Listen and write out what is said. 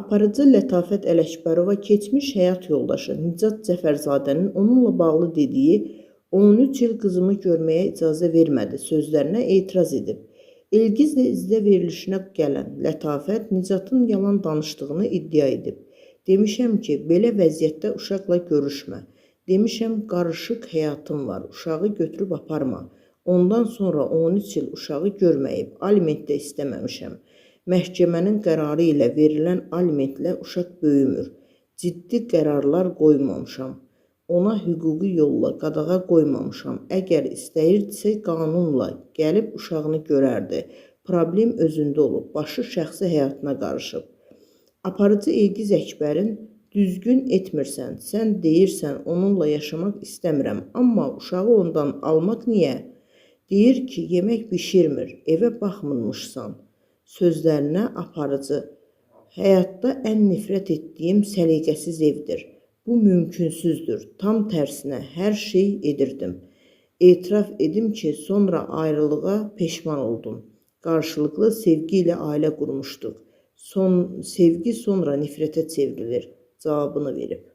Aparıcı Lətafət Ələkbərova keçmiş həyat yoldaşı Nicat Cəfərzadənin onunla bağlı dediyi 13 il qızımı görməyə icazə vermədi sözlərinə etiraz edib. Elgizlə izlə verilişinə gələn Lətafət Nicatın yalan danışdığını iddia edib. Demişəm ki, belə vəziyyətdə uşaqla görüşmə. Demişəm, qarışıq həyatım var, uşağı götürüb aparma. Ondan sonra 13 il uşağı görməyib, aliment də istəməmişəm. Məhkəmənin qərarı ilə verilən alimentlə uşaq böyümür. Ciddi qərarlar qoymamışam. Ona hüquqi yolla qadağa qoymamışam. Əgər istəyirdisə qanunla gəlib uşağını görərdi. Problem özündə olub, başı şəxsi həyatına qarışıb. Aparıcı Elgiz Əkbərin düzgün etmirsən, sən deyirsən onunla yaşamaq istəmirəm, amma uşağı ondan almaq niyə? Deyir ki, yemək bişirmir, evə baxmırmışsan. Sözlərinə aparıcı, həyatda ən nifrət etdiyim səliqəsiz evdir. Bu mümkünsüzdür. Tam tərsinə hər şey edirdim. Etiraf edim ki, sonra ayrılığa peşman oldum. Qarşılıqlı sevgi ilə ailə qurmuşduq. Sevgi sonra nifrətə çevrilir cavabını verib.